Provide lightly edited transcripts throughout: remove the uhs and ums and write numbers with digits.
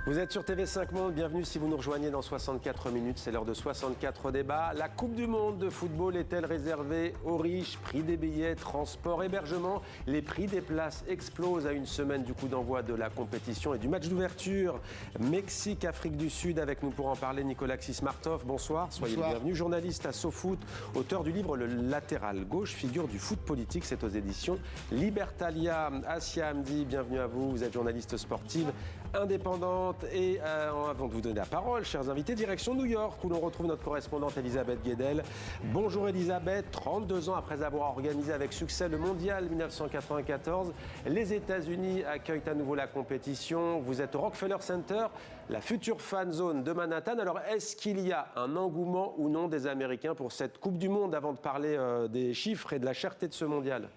Vous êtes sur TV5 Monde, bienvenue si vous nous rejoignez dans 64 minutes, c'est l'heure de 64 débats. La Coupe du Monde de football est-elle réservée aux riches? Prix des billets, transport, hébergement, les prix des places explosent à une semaine du coup d'envoi de la compétition et du match d'ouverture. Mexique-Afrique du Sud, avec nous pour en parler Nicolas Martov, bonsoir, soyez le bienvenu. Journaliste à SoFoot, auteur du livre Le latéral gauche, figure du foot politique, c'est aux éditions Libertalia. Asia Hamdi, bienvenue à vous, vous êtes journaliste sportive indépendante. Et avant de vous donner la parole, chers invités, direction New York, où l'on retrouve notre correspondante Elisabeth Guedel. Bonjour Elisabeth, 32 ans après avoir organisé avec succès le Mondial 1994, les États-Unis accueillent à nouveau la compétition. Vous êtes au Rockefeller Center, la future fan zone de Manhattan. Alors, est-ce qu'il y a un engouement ou non des Américains pour cette Coupe du Monde, avant de parler des chiffres et de la cherté de ce Mondial ?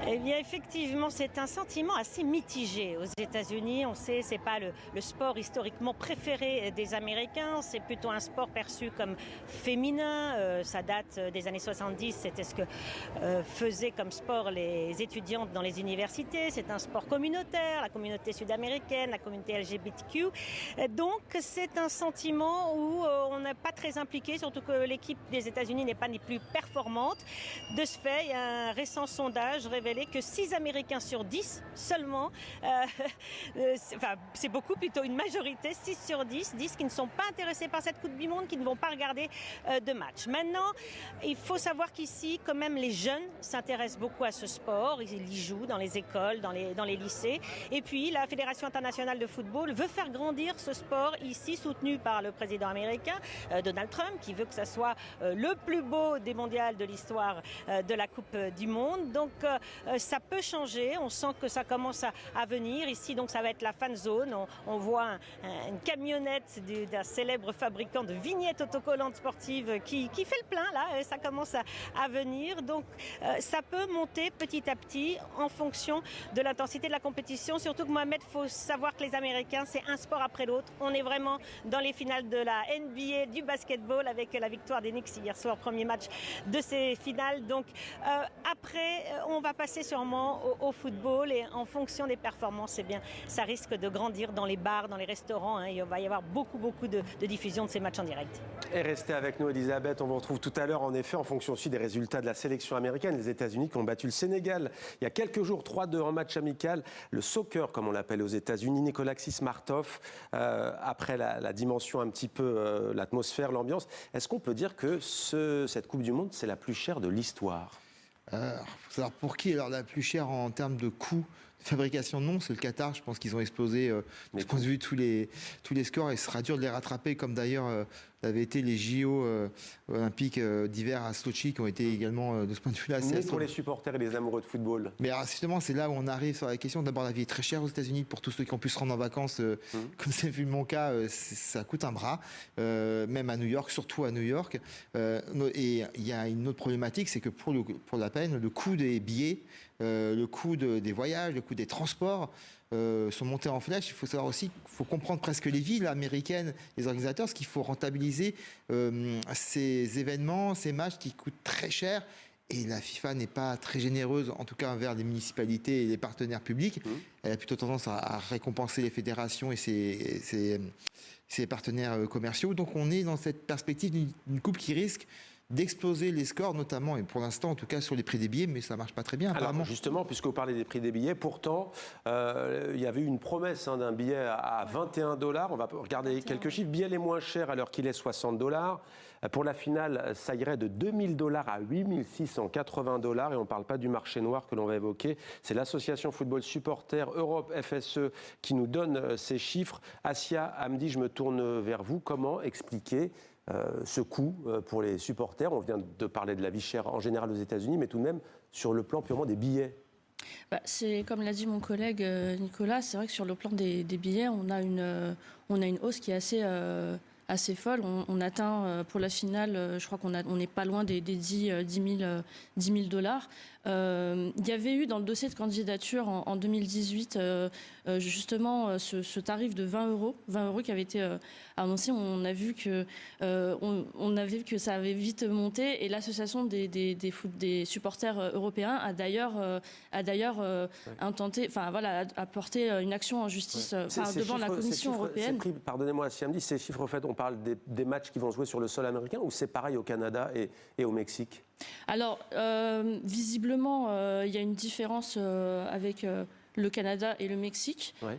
Eh bien, effectivement, c'est un sentiment assez mitigé aux États-Unis. On sait, c'est pas le sport historiquement préféré des Américains. C'est plutôt un sport perçu comme féminin. Ça date des années 70. C'était ce que faisaient comme sport les étudiantes dans les universités. C'est un sport communautaire, la communauté sud-américaine, la communauté LGBTQ. Donc, c'est un sentiment où on n'est pas très impliqué, surtout que l'équipe des États-Unis n'est pas les plus performante. De ce fait, il y a un récent sondage révélé que 6 Américains sur 10 seulement, c'est beaucoup plutôt une majorité, 6 sur 10 disent qu'ils ne sont pas intéressés par cette Coupe du Monde, qu'ils ne vont pas regarder de match. Maintenant, il faut savoir qu'ici, quand même, les jeunes s'intéressent beaucoup à ce sport, ils y jouent dans les écoles, dans les lycées. Et puis, la Fédération internationale de football veut faire grandir ce sport ici, soutenu par le président américain, Donald Trump, qui veut que ça soit le plus beau des mondiales de l'histoire de la Coupe du Monde. Donc, ça peut changer, on sent que ça commence à venir. Ici, donc, ça va être la fan zone. On voit une camionnette d'un célèbre fabricant de vignettes autocollantes sportives qui fait le plein, là. Ça commence à venir. Donc, ça peut monter petit à petit en fonction de l'intensité de la compétition. Surtout que, Mohamed, il faut savoir que les Américains, c'est un sport après l'autre. On est vraiment dans les finales de la NBA, du basketball, avec la victoire des Knicks hier soir, premier match de ces finales. Donc, après, on va passer sûrement au football et en fonction des performances, eh bien, ça risque de grandir dans les bars, dans les restaurants. Il va y avoir beaucoup de diffusion de ces matchs en direct. Et restez avec nous, Elisabeth. On vous retrouve tout à l'heure, en effet, en fonction aussi des résultats de la sélection américaine. Les États-Unis qui ont battu le Sénégal il y a quelques jours, 3-2 en match amical. Le soccer, comme on l'appelle aux États-Unis, Nicolas Martov, après la dimension un petit peu, l'atmosphère, l'ambiance, est-ce qu'on peut dire que cette Coupe du Monde, c'est la plus chère de l'histoire ? Faut savoir pour qui. Alors la plus chère en termes de coût de fabrication, non, c'est le Qatar. Je pense qu'ils ont explosé du point de vue tous les scores et ce sera dur de les rattraper, comme d'ailleurs avait été les JO olympiques d'hiver à Sochi, qui ont été également de ce point de vue-là. Mais pour les supporters et les amoureux de football. Mais alors, justement, c'est là où on arrive sur la question. D'abord, la vie est très chère aux États-Unis pour tous ceux qui ont pu se rendre en vacances. Comme c'est vu mon cas, ça coûte un bras, même à New York, surtout à New York. Et il y a une autre problématique, c'est que pour la peine, le coût des billets, le coût des voyages, le coût des transports sont montés en flèche. Il faut savoir aussi, il faut comprendre presque les villes américaines, les organisateurs, ce qu'il faut rentabiliser ces événements, ces matchs qui coûtent très cher. Et la FIFA n'est pas très généreuse, en tout cas envers les municipalités et les partenaires publics. Elle a plutôt tendance à récompenser les fédérations et ses partenaires commerciaux. Donc on est dans cette perspective d'une coupe qui risque d'exploser les scores, notamment, et pour l'instant, en tout cas, sur les prix des billets, mais ça ne marche pas très bien, apparemment. Alors, justement, puisque vous parlez des prix des billets, pourtant, il y avait eu une promesse d'un billet à $21. On va regarder quelques chiffres. Billet les moins chers, alors qu'il est $60. Pour la finale, ça irait de $2 000 à $8 680. Et on ne parle pas du marché noir que l'on va évoquer. C'est l'association Football Supporters Europe FSE qui nous donne ces chiffres. Asia Hamdi, je me tourne vers vous. Comment expliquer ce coût pour les supporters? On vient de parler de la vie chère en général aux États-Unis, mais tout de même sur le plan purement des billets. C'est comme l'a dit mon collègue Nicolas, c'est vrai que sur le plan des billets, on a une hausse qui est assez folle. On atteint pour la finale, je crois qu'on n'est pas loin des $10 000. Il y avait eu dans le dossier de candidature en 2018 justement ce tarif de 20 euros qui avait été annoncé. On a vu que ça avait vite monté et l'association des supporters européens a d'ailleurs intenté, a porté une action en justice devant la Commission européenne. Pardonnez-moi, Siamdi, ces chiffres, en fait, on parle des matchs qui vont jouer sur le sol américain ou c'est pareil au Canada et au Mexique? Alors, visiblement, il y a une différence avec le Canada et le Mexique. Ouais.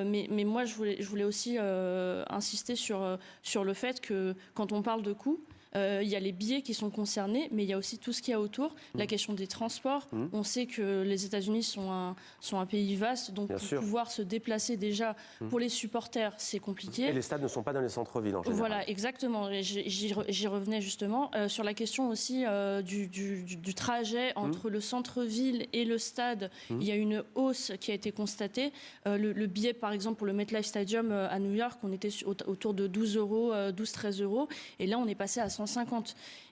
Mais moi, je voulais aussi insister sur le fait que quand on parle de coûts, il y a les billets qui sont concernés, mais il y a aussi tout ce qu'il y a autour. La question des transports. On sait que les États-Unis sont un pays vaste, donc pouvoir se déplacer déjà pour les supporters, c'est compliqué. Et les stades ne sont pas dans les centres-villes en général. Voilà, exactement. J'y revenais justement. Sur la question aussi du trajet entre le centre-ville et le stade, il y a une hausse qui a été constatée. Le billet, par exemple, pour le MetLife Stadium à New York, on était autour de 12-13 euros. Et là, on est passé à 150.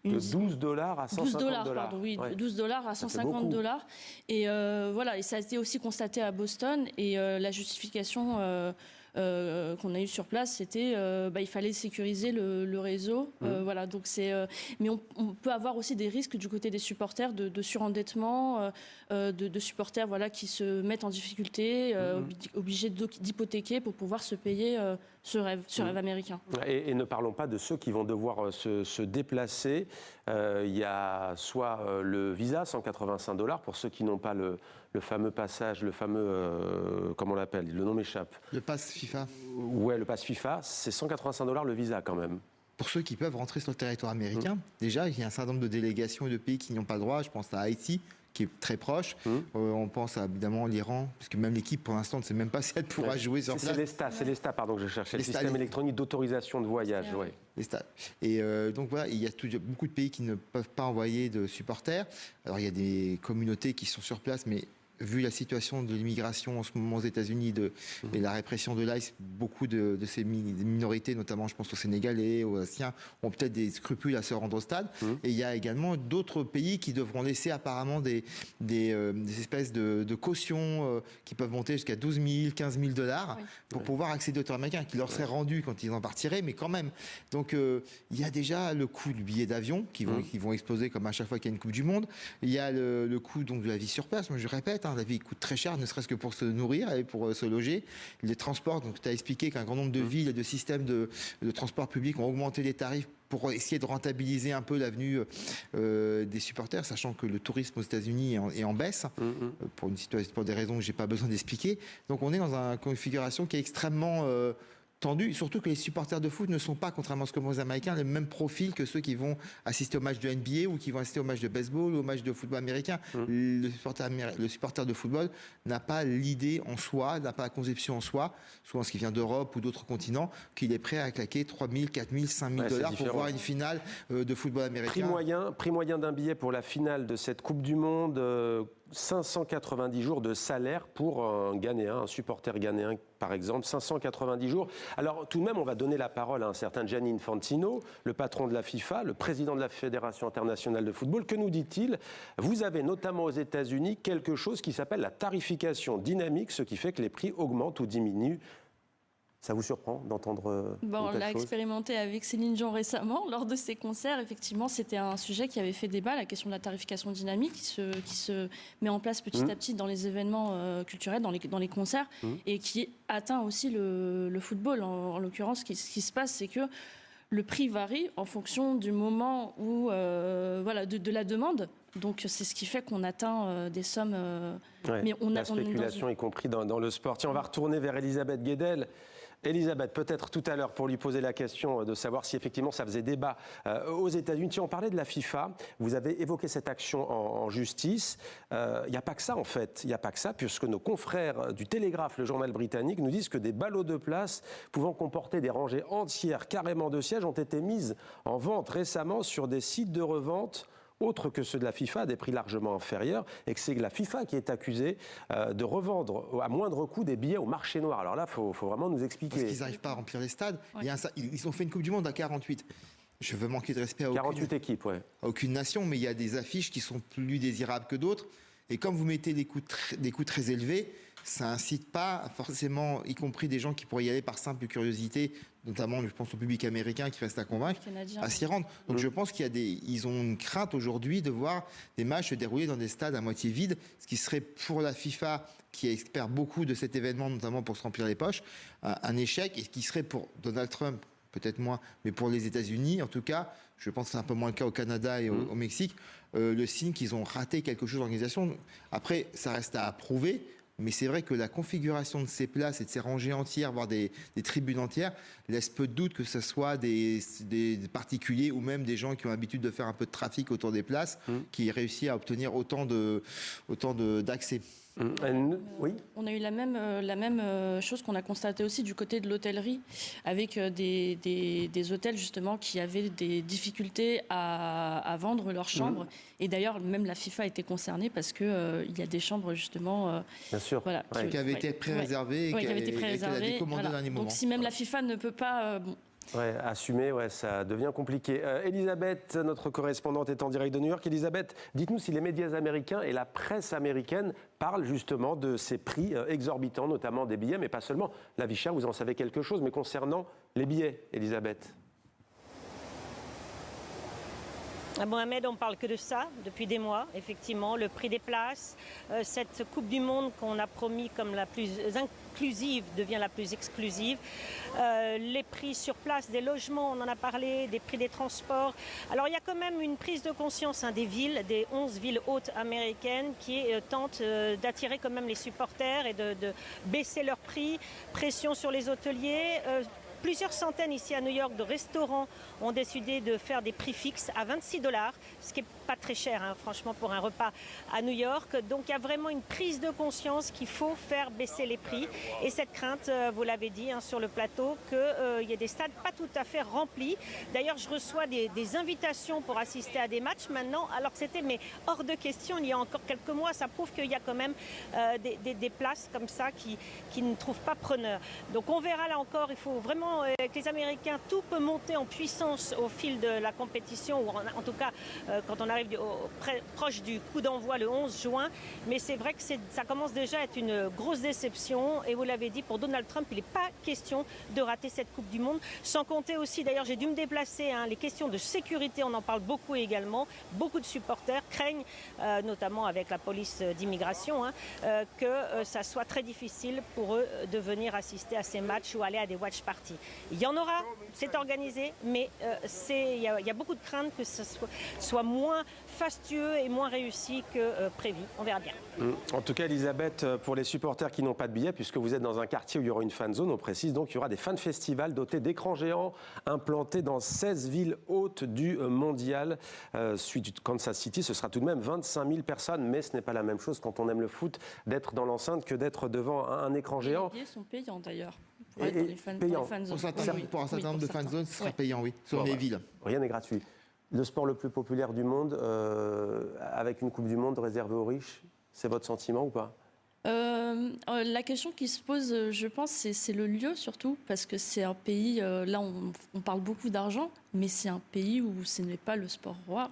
De $12 à 150 $. Pardon, oui, ouais. $12 à 150 $. Et voilà, et ça a été aussi constaté à Boston. Et la justification qu'on a eue sur place, c'était il fallait sécuriser le réseau. Voilà, donc mais on peut avoir aussi des risques du côté des supporters de surendettement, de supporters qui se mettent en difficulté, obligés d'hypothéquer pour pouvoir se payer ce rêve américain. Et ne parlons pas de ceux qui vont devoir se déplacer. Il y a soit le visa, 185 $ pour ceux qui n'ont pas le fameux passage, comment on l'appelle, le nom m'échappe. Le pass FIFA. Ouais, le pass FIFA, c'est 185 $ le visa quand même. Pour ceux qui peuvent rentrer sur le territoire américain, déjà, il y a un certain nombre de délégations et de pays qui n'ont pas le droit. Je pense à Haïti, qui est très proche. On pense à, évidemment, l'Iran, parce que même l'équipe, pour l'instant, ne sait même pas si elle pourra jouer sur place. C'est l'ESTA, pardon, que je cherchais, le système électronique d'autorisation de voyage. l'ESTA. Et donc voilà, il y a beaucoup de pays qui ne peuvent pas envoyer de supporters. Alors il y a des communautés qui sont sur place, mais vu la situation de l'immigration en ce moment aux États-Unis et la répression de l'ICE, beaucoup de ces minorités, notamment je pense aux Sénégalais, aux Haïtiens, ont peut-être des scrupules à se rendre au stade. Et il y a également d'autres pays qui devront laisser apparemment des espèces de cautions qui peuvent monter jusqu'à 12 000, 15 000 $ pour pouvoir accéder au territoire américain, qui leur serait rendu quand ils en partiraient, mais quand même. Donc il y a déjà le coût du billet d'avion qui vont exploser comme à chaque fois qu'il y a une Coupe du Monde. Il y a le coût donc de la vie sur place. Moi je répète, la vie coûte très cher, ne serait-ce que pour se nourrir et pour se loger. Les transports, donc tu as expliqué qu'un grand nombre de villes et de systèmes de transport public ont augmenté les tarifs pour essayer de rentabiliser un peu l'avenue des supporters, sachant que le tourisme aux États-Unis est en baisse, pour des raisons que je n'ai pas besoin d'expliquer. Donc on est dans une configuration qui est extrêmement tendu, surtout que les supporters de foot ne sont pas, contrairement à ce que les Américains, le même profil que ceux qui vont assister au match de NBA ou qui vont assister au match de baseball ou au match de football américain. Le supporter de football n'a pas l'idée en soi, n'a pas la conception en soi, souvent ce qui vient d'Europe ou d'autres continents, qu'il est prêt à claquer 3 000, 4 000, 5 000 $ pour voir une finale de football américain. Prix moyen d'un billet pour la finale de cette Coupe du Monde, 590 jours de salaire pour un Ghanéen, un supporter ghanéen par exemple, 590 jours. Alors tout de même, on va donner la parole à un certain Gianni Infantino, le patron de la FIFA, le président de la Fédération internationale de football. Que nous dit-il? Vous avez notamment aux États-Unis quelque chose qui s'appelle la tarification dynamique, ce qui fait que les prix augmentent ou diminuent. Ça vous surprend d'entendre on l'a expérimenté avec Céline Dion récemment. Lors de ses concerts, effectivement, c'était un sujet qui avait fait débat, la question de la tarification dynamique, qui se met en place petit à petit dans les événements culturels, dans les concerts, et qui atteint aussi le football. En l'occurrence, ce qui se passe, c'est que le prix varie en fonction du moment où, de la demande. Donc c'est ce qui fait qu'on atteint des sommes... mais la spéculation, y compris dans le sport. Tiens, on va retourner vers Elisabeth Guedel. Elisabeth, peut-être tout à l'heure pour lui poser la question de savoir si effectivement ça faisait débat aux États-Unis. Tiens, on parlait de la FIFA. Vous avez évoqué cette action en justice. Il n'y a pas que ça en fait. Il n'y a pas que ça puisque nos confrères du Télégraphe, le journal britannique, nous disent que des ballots de place pouvant comporter des rangées entières, carrément de sièges, ont été mises en vente récemment sur des sites de revente autres que ceux de la FIFA, à des prix largement inférieurs, et que c'est la FIFA qui est accusée de revendre à moindre coût des billets au marché noir. Alors là, il faut vraiment nous expliquer. Parce qu'ils n'arrivent pas à remplir les stades. Ils ont fait une Coupe du Monde à 48. je veux manquer de respect à 48 équipes, ouais. à aucune nation, mais il y a des affiches qui sont plus désirables que d'autres. Et comme vous mettez des coûts très élevés, ça incite pas forcément, y compris des gens qui pourraient y aller par simple curiosité, notamment je pense au public américain qui reste à convaincre, à s'y rendre. Donc je pense ils ont une crainte aujourd'hui de voir des matchs se dérouler dans des stades à moitié vides, ce qui serait pour la FIFA, qui espère beaucoup de cet événement, notamment pour se remplir les poches, un échec, et ce qui serait pour Donald Trump, peut-être moins, mais pour les États-Unis, en tout cas, je pense que c'est un peu moins le cas au Canada et au Mexique, le signe qu'ils ont raté quelque chose d'organisation. Après, ça reste à prouver, mais c'est vrai que la configuration de ces places et de ces rangées entières, voire des tribunes entières, laisse peu de doute que ce soit des particuliers ou même des gens qui ont l'habitude de faire un peu de trafic autour des places, qui réussissent à obtenir autant d'accès. Oui. On a eu la même chose qu'on a constaté aussi du côté de l'hôtellerie, avec des hôtels justement qui avaient des difficultés à vendre leurs chambres. Et d'ailleurs, même la FIFA a été concernée parce que il y a des chambres justement, bien sûr, voilà, qui avaient été pré-réservées et qui avaient été pré-réservées. Voilà. Donc si même la FIFA ne peut pas Ouais, assumer, ça devient compliqué. Elisabeth, notre correspondante, est en direct de New York. Elisabeth, dites-nous si les médias américains et la presse américaine parlent justement de ces prix exorbitants, notamment des billets, mais pas seulement. La vie chère, vous en savez quelque chose, mais concernant les billets, Elisabeth. À Mohamed, on ne parle que de ça depuis des mois, effectivement. Le prix des places, cette Coupe du Monde qu'on a promis comme la plus inclusive devient la plus exclusive. Les prix sur place, des logements, on en a parlé, des prix des transports. Alors il y a quand même une prise de conscience des villes, des 11 villes hautes américaines qui tentent d'attirer quand même les supporters et de baisser leurs prix. Pression sur les hôteliers. Plusieurs centaines ici à New York de restaurants ont décidé de faire des prix fixes à $26, ce qui n'est pas très cher, franchement, pour un repas à New York. Donc il y a vraiment une prise de conscience qu'il faut faire baisser les prix. Et cette crainte, vous l'avez dit sur le plateau, qu'il y ait des stades pas tout à fait remplis. D'ailleurs, je reçois des invitations pour assister à des matchs maintenant, alors que c'était hors de question il y a encore quelques mois. Ça prouve qu'il y a quand même des places comme ça qui ne trouvent pas preneur. Donc on verra là encore, il faut vraiment que les Américains, tout peut monter en puissance au fil de la compétition, ou en tout cas quand on arrive proche du coup d'envoi le 11 juin. Mais c'est vrai que ça commence déjà à être une grosse déception. Et vous l'avez dit, pour Donald Trump, il n'est pas question de rater cette Coupe du Monde. Sans compter aussi, d'ailleurs, j'ai dû me déplacer, les questions de sécurité, on en parle beaucoup également. Beaucoup de supporters craignent, notamment avec la police d'immigration, que ça soit très difficile pour eux de venir assister à ces matchs ou aller à des watch parties. Il y en aura, c'est organisé, mais il y a beaucoup de craintes que ce soit moins fastueux et moins réussi que prévu. On verra bien. En tout cas, Elisabeth, pour les supporters qui n'ont pas de billets, puisque vous êtes dans un quartier où il y aura une fan zone, on précise donc qu'il y aura des fan festivals dotés d'écrans géants implantés dans 16 villes hautes du mondial. Suite du Kansas City, ce sera tout de même 25 000 personnes, mais ce n'est pas la même chose quand on aime le foot d'être dans l'enceinte que d'être devant un écran géant. Les billets sont payants d'ailleurs. Pour un certain nombre de fan zones, ce sera payant, oui, sur les villes. Rien n'est gratuit. Le sport le plus populaire du monde, avec une Coupe du Monde réservée aux riches, c'est votre sentiment ou pas ? La question qui se pose, je pense, c'est le lieu surtout, parce que c'est un pays, là on parle beaucoup d'argent, mais c'est un pays où ce n'est pas le sport roi.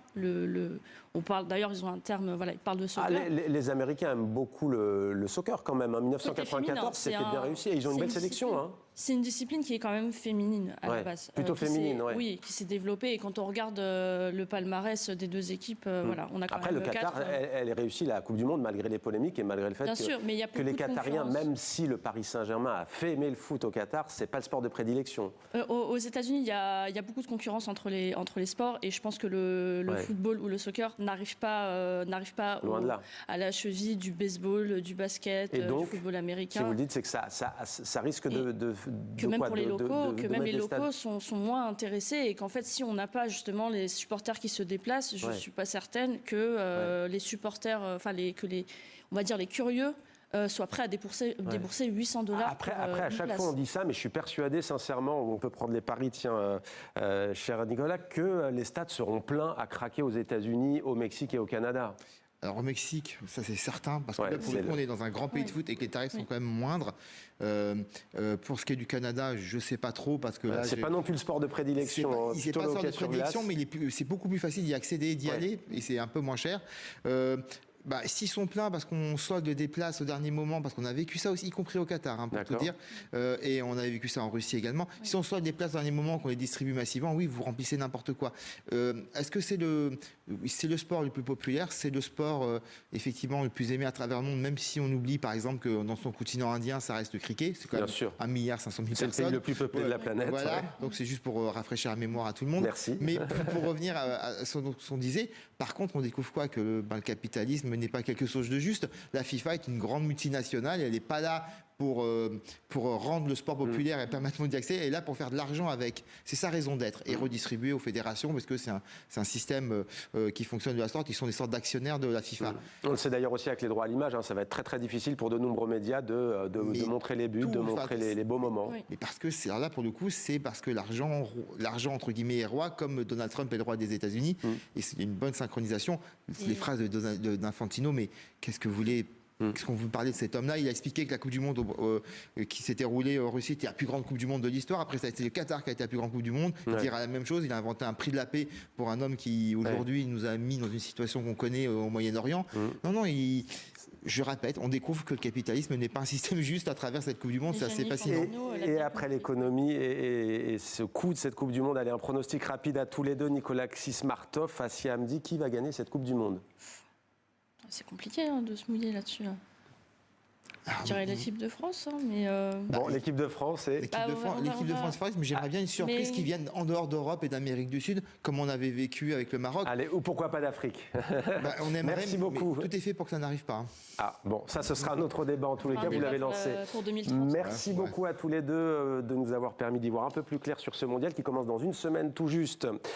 On parle, d'ailleurs, ils ont un terme, voilà, ils parlent de soccer. Les Américains aiment beaucoup le soccer quand même. En 1994, c'était bien réussi et ils ont une belle sélection. C'est une discipline qui est quand même féminine à la base. Plutôt féminine, oui. Oui, qui s'est développée. Et quand on regarde le palmarès des deux équipes, voilà, on a quand Après, même le Qatar, elle réussit la Coupe du Monde malgré les polémiques et malgré le fait que les Qatariens, même si le Paris Saint-Germain a fait aimer le foot au Qatar, c'est pas le sport de prédilection. Aux États-Unis, il y a beaucoup de concurrence entre les sports, et je pense que le football ou le soccer n'arrive pas à la cheville du baseball, du basket, et donc, du football américain. Si vous le dites, c'est que ça risque que même les locaux sont moins intéressés, et qu'en fait, si on n'a pas justement les supporters qui se déplacent, je suis pas certaine que les supporters, on va dire les curieux, soient prêts à débourser $800. Après, à chaque fois, on dit ça, mais je suis persuadé, sincèrement, on peut prendre les paris, cher Nicolas, que les stades seront pleins à craquer aux États-Unis, au Mexique et au Canada. Alors au Mexique, ça c'est certain, parce que là, pour le coup, on est dans un grand pays de foot et que les tarifs sont quand même moindres. Pour ce qui est du Canada, je ne sais pas trop, parce que là... C'est pas non plus le sport de prédilection. C'est pas le sport de prédilection, mais c'est beaucoup plus facile d'y accéder, d'y aller, et c'est un peu moins cher. S'ils sont pleins parce qu'on solde des places au dernier moment, parce qu'on a vécu ça aussi, y compris au Qatar, pour tout dire, et on avait vécu ça en Russie également. Si on solde des places au dernier moment, qu'on les distribue massivement, oui, vous remplissez n'importe quoi. Est-ce que c'est le sport le plus populaire? C'est le sport effectivement le plus aimé à travers le monde, même si on oublie par exemple que dans son continent indien, ça reste le cricket. C'est quand même 1,5 milliard personnes. C'est le pays le plus peuplé de la planète. Voilà, donc c'est juste pour rafraîchir la mémoire à tout le monde. Merci. Mais pour revenir à ce qu'on disait, par contre, on découvre quoi? Que le capitalisme n'est pas quelque chose de juste. La FIFA est une grande multinationale, elle n'est pas là pour rendre le sport populaire et permettre d'y accès, elle est là pour faire de l'argent avec. C'est sa raison d'être, et redistribuer aux fédérations, parce que c'est un système qui fonctionne de la sorte, ils sont des sortes d'actionnaires de la FIFA. On le sait d'ailleurs aussi avec les droits à l'image, ça va être très très difficile pour de nombreux médias de montrer les buts, de montrer les beaux moments. Mais parce que là, pour le coup, c'est parce que l'argent entre guillemets est roi, comme Donald Trump est le roi des États-Unis, et c'est une bonne synchronisation. Les phrases d'Infantino, mais qu'est-ce que vous voulez? Qu'est-ce qu'on vous parlait de cet homme-là? Il a expliqué que la Coupe du Monde qui s'était roulée en Russie était la plus grande Coupe du Monde de l'histoire. Après, ça a été le Qatar qui a été la plus grande Coupe du Monde. Il dira la même chose. Il a inventé un prix de la paix pour un homme qui, aujourd'hui, nous a mis dans une situation qu'on connaît au Moyen-Orient. Non, je répète, on découvre que le capitalisme n'est pas un système juste à travers cette Coupe du Monde. C'est assez fascinant. Et après l'économie et ce coût de cette Coupe du Monde, allez, un pronostic rapide à tous les deux. Nicolas Xismartov, Assia Hamdi, qui va gagner cette Coupe du Monde? C'est compliqué de se mouiller là-dessus. Je dirais l'équipe de France, mais... l'équipe de France, c'est... L'équipe de France, mais j'aimerais bien une surprise qui vienne en dehors d'Europe et d'Amérique du Sud, comme on avait vécu avec le Maroc. Allez, ou pourquoi pas d'Afrique. On aimerait, merci beaucoup. Mais tout est fait pour que ça n'arrive pas. Ça, ce sera un autre débat, en tous les cas, vous l'avez lancé. Pour 2030. Merci beaucoup à tous les deux de nous avoir permis d'y voir un peu plus clair sur ce mondial qui commence dans une semaine tout juste.